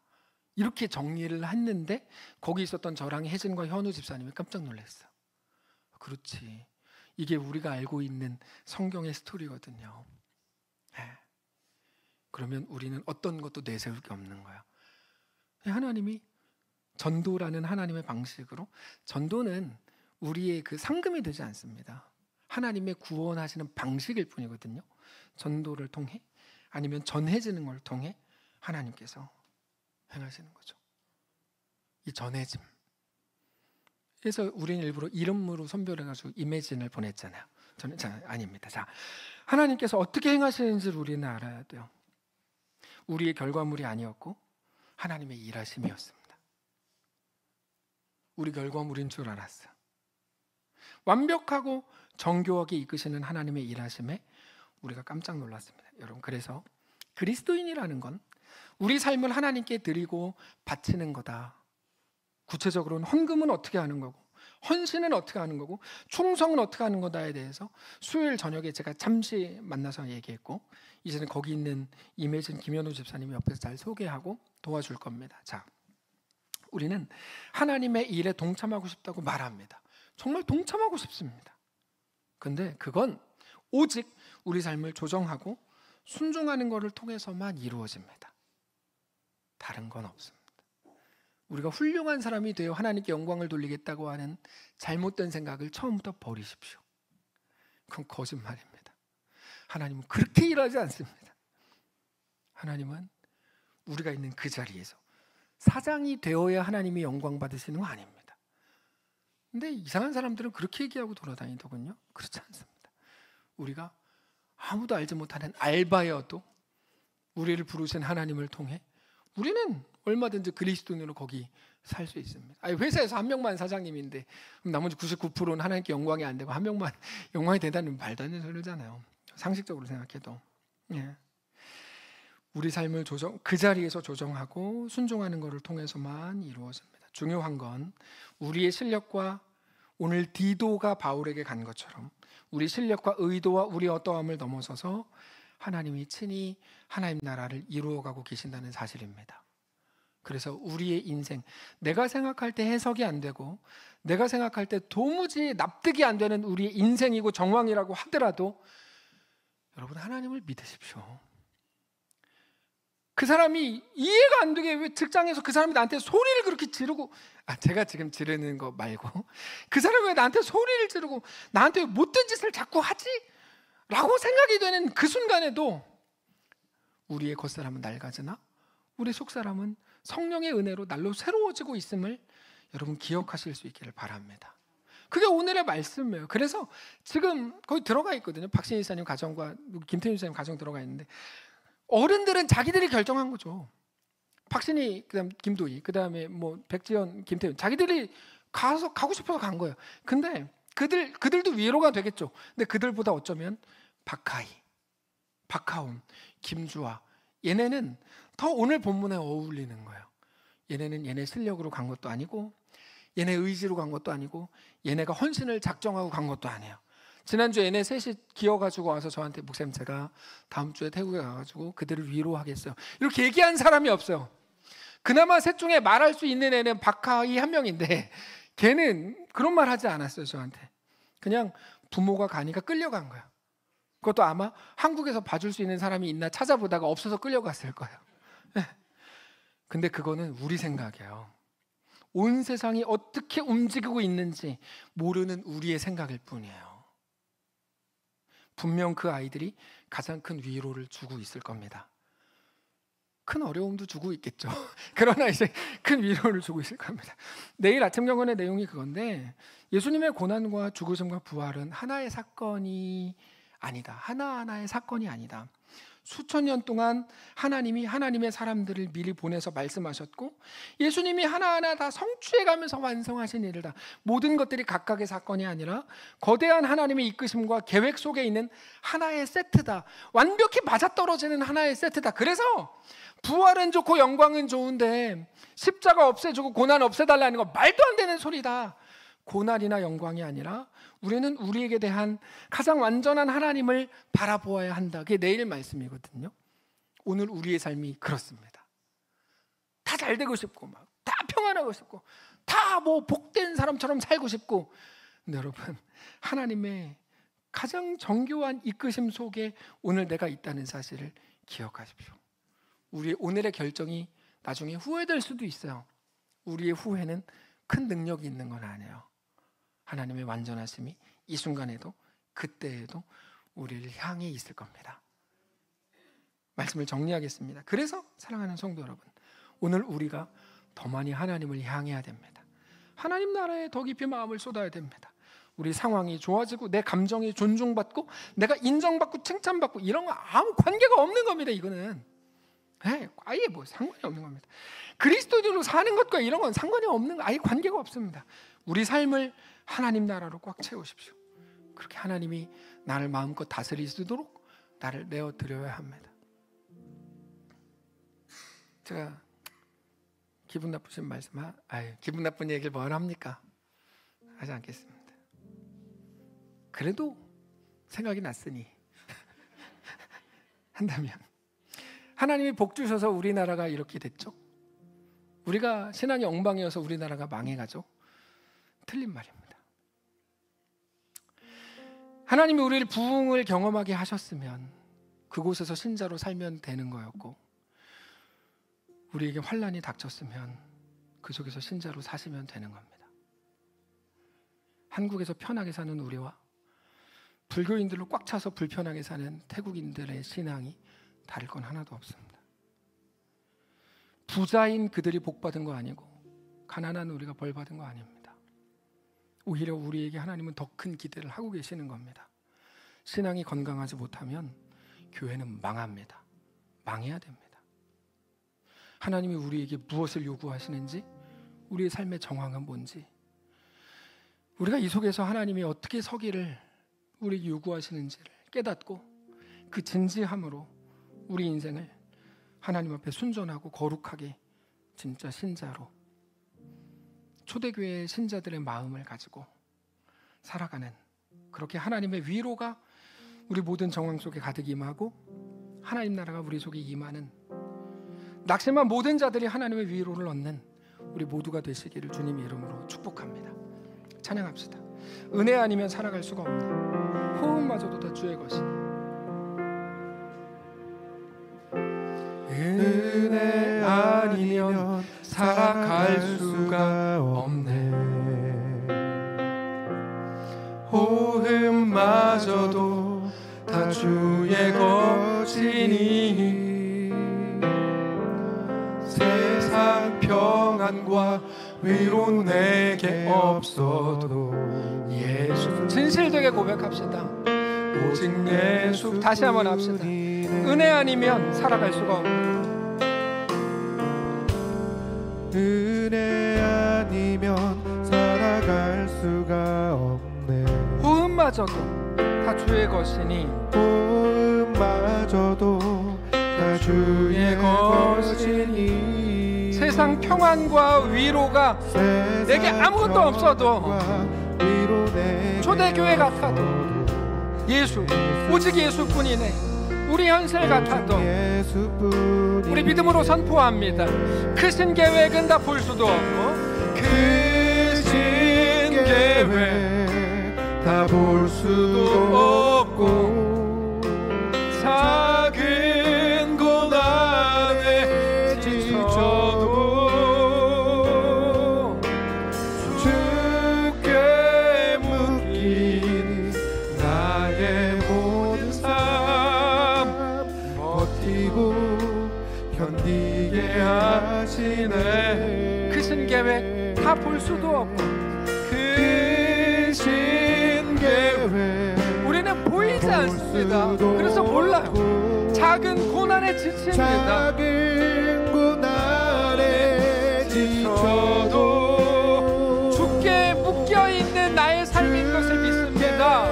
이렇게 정리를 했는데 거기 있었던 저랑 혜진과 현우 집사님이 깜짝 놀랐어요. 그렇지, 이게 우리가 알고 있는 성경의 스토리거든요. 그러면 우리는 어떤 것도 내세울 게 없는 거야. 하나님이 전도라는 하나님의 방식으로, 전도는 우리의 그 상금이 되지 않습니다. 하나님의 구원하시는 방식일 뿐이거든요. 전도를 통해, 아니면 전해지는 걸 통해 하나님께서 행하시는 거죠. 이 전해짐. 그래서 우리는 일부러 이름으로 선별해가지고 임혜진을 보냈잖아요. 저는 아닙니다. 자, 하나님께서 어떻게 행하시는지를 우리는 알아야 돼요. 우리의 결과물이 아니었고 하나님의 일하심이었습니다. 우리 결과물인 줄 알았어요. 완벽하고 정교하게 이끄시는 하나님의 일하심에 우리가 깜짝 놀랐습니다. 여러분, 그래서 그리스도인이라는 건 우리 삶을 하나님께 드리고 바치는 거다. 구체적으로는 헌금은 어떻게 하는 거고, 헌신은 어떻게 하는 거고, 충성은 어떻게 하는 거다에 대해서 수요일 저녁에 제가 잠시 만나서 얘기했고, 이제는 거기 있는 임혜진 김현우 집사님이 옆에서 잘 소개하고 도와줄 겁니다. 자, 우리는 하나님의 일에 동참하고 싶다고 말합니다. 정말 동참하고 싶습니다. 근데 그건 오직 우리 삶을 조정하고 순종하는 것을 통해서만 이루어집니다. 다른 건 없습니다. 우리가 훌륭한 사람이 되어 하나님께 영광을 돌리겠다고 하는 잘못된 생각을 처음부터 버리십시오. 그건 거짓말입니다. 하나님은 그렇게 일하지 않습니다. 하나님은 우리가 있는 그 자리에서 사장이 되어야 하나님이 영광 받으시는 거 아닙니다. 근데 이상한 사람들은 그렇게 얘기하고 돌아다니더군요. 그렇지 않습니다. 우리가 아무도 알지 못하는 알바여도 우리를 부르신 하나님을 통해 우리는 얼마든지 그리스도인으로 거기 살 수 있습니다. 아니, 회사에서 한 명만 사장님인데 그럼 나머지 99%는 하나님께 영광이 안 되고 한 명만 영광이 되다는 말도 안 되는 소리잖아요. 상식적으로 생각해도. 예. 우리 삶을 그 자리에서 조정하고 순종하는 것을 통해서만 이루어집니다. 중요한 건 우리의 실력과 오늘 디도가 바울에게 간 것처럼 우리 실력과 의도와 우리 어떠함을 넘어서서 하나님이 친히 하나님 나라를 이루어가고 계신다는 사실입니다. 그래서 우리의 인생, 내가 생각할 때 해석이 안 되고 내가 생각할 때 도무지 납득이 안 되는 우리의 인생이고 정황이라고 하더라도 여러분, 하나님을 믿으십시오. 그 사람이 이해가 안 되게 왜 직장에서 그 사람이 나한테 소리를 그렇게 지르고, 제가 지금 지르는 거 말고 그 사람이 왜 나한테 소리를 지르고 나한테 왜 못된 짓을 자꾸 하지? 라고 생각이 되는 그 순간에도 우리의 겉사람은 낡아지나 우리 속사람은 성령의 은혜로 날로 새로워지고 있음을 여러분 기억하실 수 있기를 바랍니다. 그게 오늘의 말씀이에요. 그래서 지금 거기 들어가 있거든요. 박신희 지사님 가정과 김태윤 지사님 가정 들어가 있는데 어른들은 자기들이 결정한 거죠. 박신희, 그다음 김도희, 그다음에 뭐 백지연, 김태윤, 자기들이 가고 싶어서 간 거예요. 근데 그들도 위로가 되겠죠. 근데 그들보다 어쩌면 박하희, 박하온, 김주아, 얘네는 더 오늘 본문에 어울리는 거예요. 얘네는 얘네 실력으로 간 것도 아니고 얘네 의지로 간 것도 아니고 얘네가 헌신을 작정하고 간 것도 아니에요. 지난주에 얘네 셋이 기어가지고 와서 저한테 목사님 제가 다음 주에 태국에 가가지고 그들을 위로하겠어요. 이렇게 얘기한 사람이 없어요. 그나마 셋 중에 말할 수 있는 애는 박하희 한 명인데 걔는 그런 말 하지 않았어요. 저한테. 그냥 부모가 가니까 끌려간 거예요. 그것도 아마 한국에서 봐줄 수 있는 사람이 있나 찾아보다가 없어서 끌려갔을 거예요. 근데 그거는 우리 생각이에요. 온 세상이 어떻게 움직이고 있는지 모르는 우리의 생각일 뿐이에요. 분명 그 아이들이 가장 큰 위로를 주고 있을 겁니다. 큰 어려움도 주고 있겠죠. 그러나 이제 큰 위로를 주고 있을 겁니다. 내일 아침 경건의 내용이 그건데 예수님의 고난과 죽으심과 부활은 하나의 사건이 아니다. 하나하나의 사건이 아니다. 수천 년 동안 하나님이 하나님의 사람들을 미리 보내서 말씀하셨고 예수님이 하나하나 다 성취해가면서 완성하신 일이다. 모든 것들이 각각의 사건이 아니라 거대한 하나님의 이끄심과 계획 속에 있는 하나의 세트다. 완벽히 맞아떨어지는 하나의 세트다. 그래서 부활은 좋고 영광은 좋은데 십자가 없애주고 고난 없애달라는 거 말도 안 되는 소리다. 고난이나 영광이 아니라 우리는 우리에게 대한 가장 완전한 하나님을 바라보아야 한다. 그게 내일 말씀이거든요. 오늘 우리의 삶이 그렇습니다. 다 잘 되고 싶고 막 다 평안하고 싶고 다 뭐 복된 사람처럼 살고 싶고 근데 여러분 하나님의 가장 정교한 이끄심 속에 오늘 내가 있다는 사실을 기억하십시오. 우리의 오늘의 결정이 나중에 후회될 수도 있어요. 우리의 후회는 큰 능력이 있는 건 아니에요. 하나님의 완전하심이 이 순간에도 그때에도 우리를 향해 있을 겁니다. 말씀을 정리하겠습니다. 그래서 사랑하는 성도 여러분, 오늘 우리가 더 많이 하나님을 향해야 됩니다. 하나님 나라에 더 깊이 마음을 쏟아야 됩니다. 우리 상황이 좋아지고 내 감정이 존중받고 내가 인정받고 칭찬받고 이런 거 아무 관계가 없는 겁니다. 이거는 아예 뭐 상관이 없는 겁니다. 그리스도인으로 사는 것과 이런 건 상관이 없는 거 아예 관계가 없습니다. 우리 삶을 하나님 나라로 꽉 채우십시오. 그렇게 하나님이 나를 마음껏 다스리시도록 나를 내어드려야 합니다. 제가 기분 나쁘신 말씀, 기분 나쁜 얘기를 뭘 합니까? 하지 않겠습니다. 그래도 생각이 났으니 한다면, 하나님이 복 주셔서 우리나라가 이렇게 됐죠? 우리가 신앙이 엉망이어서 우리나라가 망해가죠? 틀린 말입니다. 하나님이 우리를 부흥을 경험하게 하셨으면 그곳에서 신자로 살면 되는 거였고, 우리에게 환난이 닥쳤으면 그 속에서 신자로 사시면 되는 겁니다. 한국에서 편하게 사는 우리와 불교인들로 꽉 차서 불편하게 사는 태국인들의 신앙이 다를 건 하나도 없습니다. 부자인 그들이 복 받은 거 아니고 가난한 우리가 벌 받은 거 아닙니다. 오히려 우리에게 하나님은 더 큰 기대를 하고 계시는 겁니다. 신앙이 건강하지 못하면 교회는 망합니다. 망해야 됩니다. 하나님이 우리에게 무엇을 요구하시는지, 우리의 삶의 정황은 뭔지, 우리가 이 속에서 하나님이 어떻게 서기를 우리에게 요구하시는지를 깨닫고 그 진지함으로 우리 인생을 하나님 앞에 순전하고 거룩하게 진짜 신자로, 초대교회의 신자들의 마음을 가지고 살아가는, 그렇게 하나님의 위로가 우리 모든 정황 속에 가득 임하고 하나님 나라가 우리 속에 임하는, 낙심한 모든 자들이 하나님의 위로를 얻는 우리 모두가 되시기를 주님의 이름으로 축복합니다. 찬양합시다. 은혜 아니면 살아갈 수가 없네. 호흡마저도 다 주의 것이니. 은혜 아니면 살아갈 수가 없네. 호흡마저도 다 주의 것이니. 세상 평안과 위로 내게 없어도 예수. 진실되게 고백합시다. 오직 예수. 다시 한번 합시다. 은혜 아니면 살아갈 수가 없네. 은혜 아니면 살아갈 수가 없네. 호흡마저도 다 주의 것이니. 호흡마저도 다 주의 것이니. 세상 평안과 위로가 내게 아무것도 없어도, 초대교회 같아도 예수, 오직 예수뿐이네. 우리 현실 같아도 우리 믿음으로 선포합니다. 크신 계획은 다 볼 수도 없고, 크신 계획 다 볼 수도 없고, 작은 고난에 지쳐도 주께 묶인 나의 모든 삶 버티고 견디게 하시네. 크신 계획 다 볼 수도 없고, 크신 계획 우리는 보이지 않습니다. 그래서 몰라요. 작은 고난에 지칩니다. 작은 고난에 지쳐도 주께 묶여있는 나의 삶인 것을 믿습니다.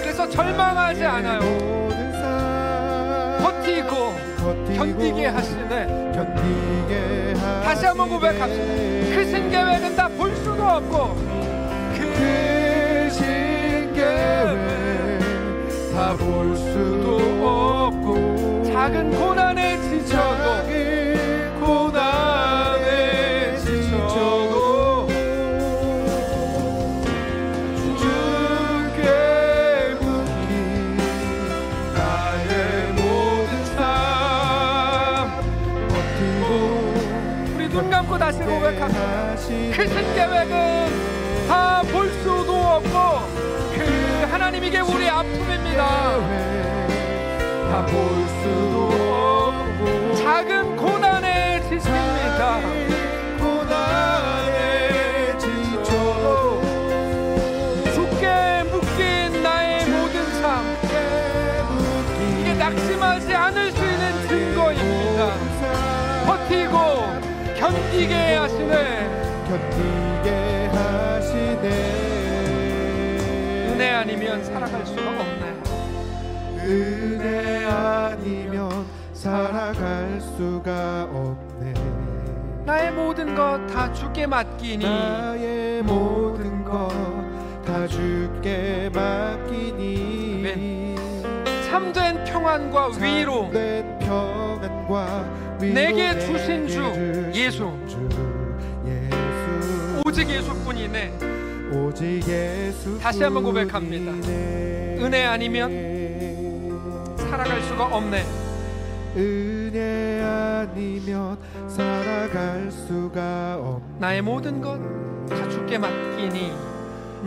그래서 절망하지 않아요. 버티고 견디게 하시네. 다시 한번 고백합시다. 크신 계획은 다 볼 수도 없고, 크신 계획 다 볼 수도 없고, 작은 고난에 지쳐도, 고난에 지쳐도 주께 묶인 나의 모든 삶 버티고. 우리 눈 감고 다시 고백합니다. 크신 계획은 다 볼 수도 없고, 그 하나님에게 우리 아픔입니다. 다 볼 수도 없고, 작은 고난에 지칩니다. 고난에 지쳐도 주께 묶인 나의 모든 삶, 이게 낙심하지 않을 수 있는 증거입니다. 버티고 견디게 하시네. 아니면 살아갈 수가 없네. 은혜 아니면 살아갈 수가 없네. 나의 모든 것 다 주께 맡기니, 나의 모든 것 다 주께 맡기니. 아멘. 참된 평안과 위로 참된 평안과 위로 내게 주신 주 예수, 오직 예수뿐이네. 오직 예수. 다시 한번 고백합니다. 은혜 아니면 살아갈 수가 없네. 은혜 아니면 살아갈 수가 없네. 나의 모든 것 다 주께 맡기니,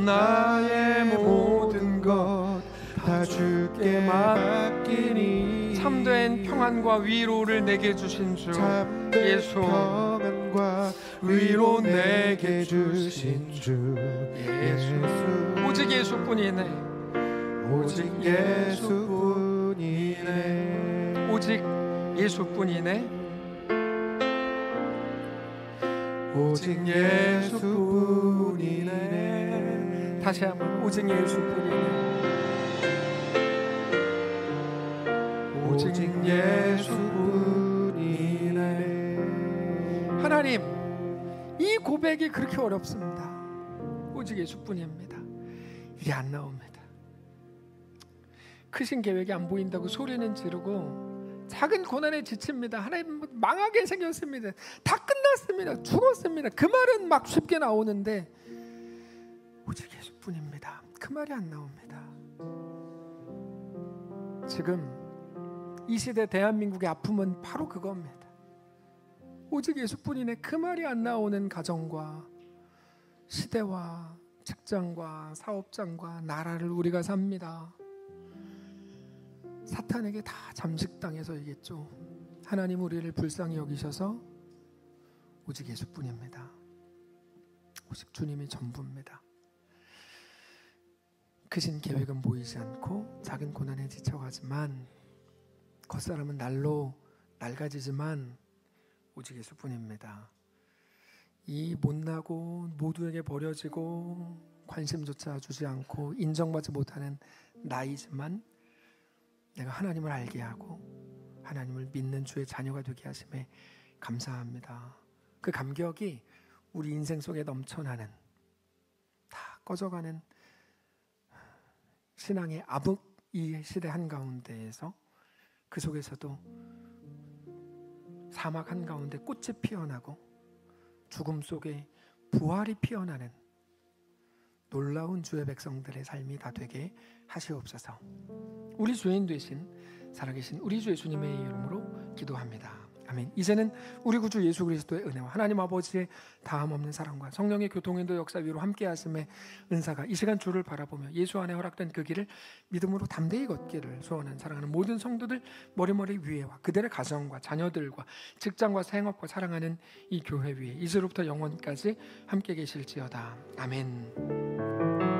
나의 모든 것 다 주께 맡기니. 참된 평안과 위로를 내게 주신 주 예수, 평안과 위로 내게 주신 주 예수. 오직 예수뿐이네. 오직 예수뿐이네. 오직 예수뿐이네. 오직 예수뿐이네. 다시 한번 오직 예수뿐이네. 오직 예수뿐이네. 하나님, 이 고백이 그렇게 어렵습니다. 오직 예수뿐입니다. 이게 안 나옵니다. 크신 계획이 안 보인다고 소리는 지르고 작은 고난에 지칩니다. 하나님 망하게 생겼습니다. 다 끝났습니다. 죽었습니다. 그 말은 막 쉽게 나오는데 오직 예수뿐입니다. 그 말이 안 나옵니다. 지금 이 시대 대한민국의 아픔은 바로 그겁니다. 오직 예수뿐이네. 그 말이 안 나오는 가정과 시대와 직장과 사업장과 나라를 우리가 삽니다. 사탄에게 다 잠식당해서이겠죠. 하나님 우리를 불쌍히 여기셔서 오직 예수뿐입니다. 오직 주님이 전부입니다. 크신 계획은 보이지 않고 작은 고난에 지쳐가지만 겉사람은 날로 낡아지지만 오직 예수뿐입니다. 이 못나고 모두에게 버려지고 관심조차 주지 않고 인정받지 못하는 나이지만 내가 하나님을 알게 하고 하나님을 믿는 주의 자녀가 되게 하심에 감사합니다. 그 감격이 우리 인생 속에 넘쳐나는, 다 꺼져가는 신앙의 암흑 이 시대 한가운데에서 그 속에서도 사막 한가운데 꽃이 피어나고 죽음 속에 부활이 피어나는 놀라운 주의 백성들의 삶이 다 되게 하시옵소서. 우리 주인 되신 살아계신 우리 주 예수님의 이름으로 기도합니다. 아멘. 이제는 우리 구주 예수 그리스도의 은혜와 하나님 아버지의 다함없는 사랑과 성령의 교통인도 역사 위로 함께 하심의 은사가 이 시간 주를 바라보며 예수 안에 허락된 그 길을 믿음으로 담대히 걷기를 소원한 사랑하는 모든 성도들 머리머리 위에와 그들의 가정과 자녀들과 직장과 생업과 사랑하는 이 교회 위에 이제로부터 영원까지 함께 계실지어다. 아멘.